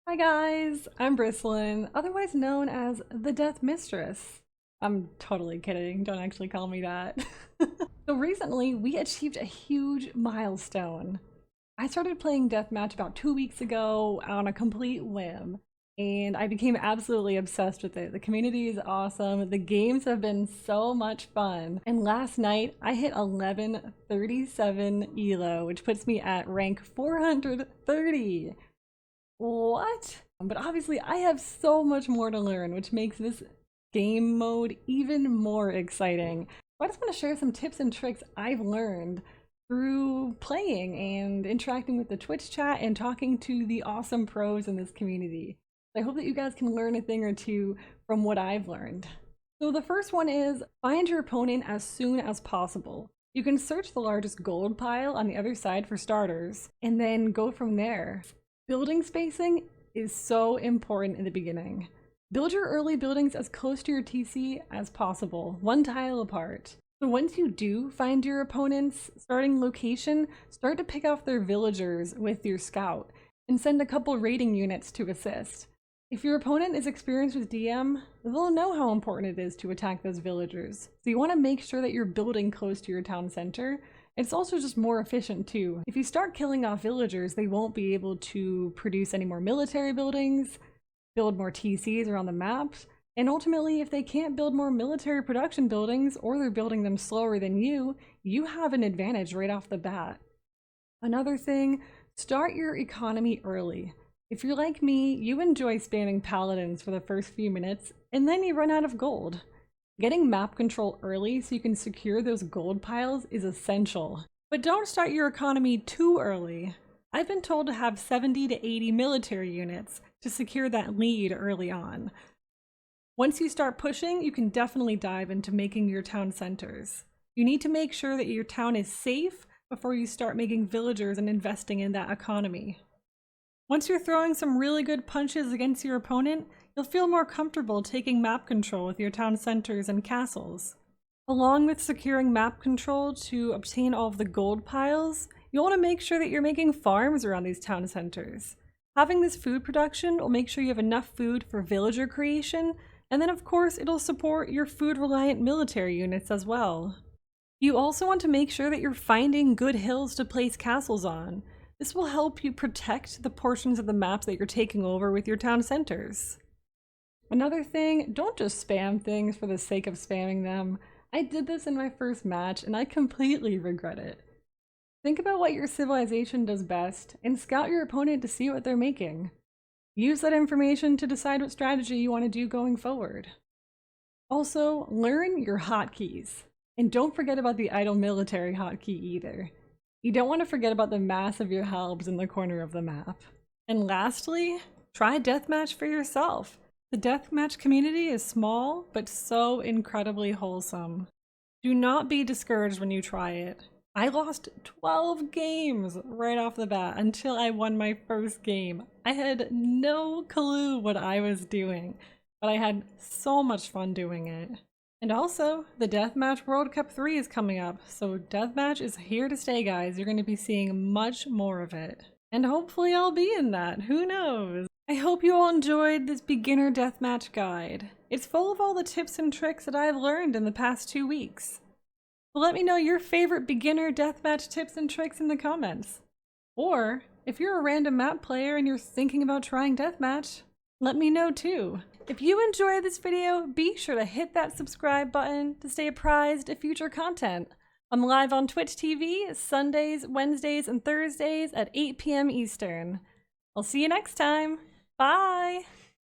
Hi guys, I'm Brisolyn, otherwise known as the Death Mistress. I'm totally kidding, don't actually call me that. So recently, we achieved a huge milestone. I started playing Deathmatch about 2 weeks ago on a complete whim, and I became absolutely obsessed with it. The community is awesome, the games have been so much fun, and last night I hit 1137 elo, which puts me at rank 430. What? But obviously I have so much more to learn, which makes this game mode even more exciting. I just want to share some tips and tricks I've learned through playing and interacting with the Twitch chat and talking to the awesome pros in this community. I hope that you guys can learn a thing or two from what I've learned. So the first one is find your opponent as soon as possible. You can search the largest gold pile on the other side for starters, and then go from there. Building spacing is so important in the beginning. Build your early buildings as close to your TC as possible, one tile apart. So once you do find your opponent's starting location, start to pick off their villagers with your scout and send a couple raiding units to assist. If your opponent is experienced with DM, they'll know how important it is to attack those villagers. So you want to make sure that you're building close to your town center. It's also just more efficient too. If you start killing off villagers, they won't be able to produce any more military buildings, build more TCs around the maps, and ultimately if they can't build more military production buildings or they're building them slower than you have an advantage right off the bat. Another thing, start your economy early. If you're like me, you enjoy spamming paladins for the first few minutes and then you run out of gold. Getting map control early so you can secure those gold piles is essential. But don't start your economy too early. I've been told to have 70 to 80 military units to secure that lead early on. Once you start pushing, you can definitely dive into making your town centers. You need to make sure that your town is safe before you start making villagers and investing in that economy. Once you're throwing some really good punches against your opponent, you'll feel more comfortable taking map control with your town centers and castles. Along with securing map control to obtain all of the gold piles, you'll want to make sure that you're making farms around these town centers. Having this food production will make sure you have enough food for villager creation, and then of course it'll support your food-reliant military units as well. You also want to make sure that you're finding good hills to place castles on. This will help you protect the portions of the maps that you're taking over with your town centers. Another thing, don't just spam things for the sake of spamming them. I did this in my first match and I completely regret it. Think about what your civilization does best and scout your opponent to see what they're making. Use that information to decide what strategy you want to do going forward. Also, learn your hotkeys. And don't forget about the idle military hotkey either. You don't want to forget about the mass of your helps in the corner of the map. And lastly, try deathmatch for yourself. The deathmatch community is small, but so incredibly wholesome. Do not be discouraged when you try it. I lost 12 games right off the bat until I won my first game. I had no clue what I was doing, but I had so much fun doing it. And also, the Deathmatch World Cup 3 is coming up, so Deathmatch is here to stay, guys. You're going to be seeing much more of it. And hopefully I'll be in that, who knows? I hope you all enjoyed this beginner deathmatch guide. It's full of all the tips and tricks that I've learned in the past 2 weeks. So let me know your favorite beginner deathmatch tips and tricks in the comments. Or, if you're a random map player and you're thinking about trying deathmatch, let me know too. If you enjoyed this video, be sure to hit that subscribe button to stay apprised of future content. I'm live on Twitch TV Sundays, Wednesdays, and Thursdays at 8 p.m. Eastern. I'll see you next time. Bye!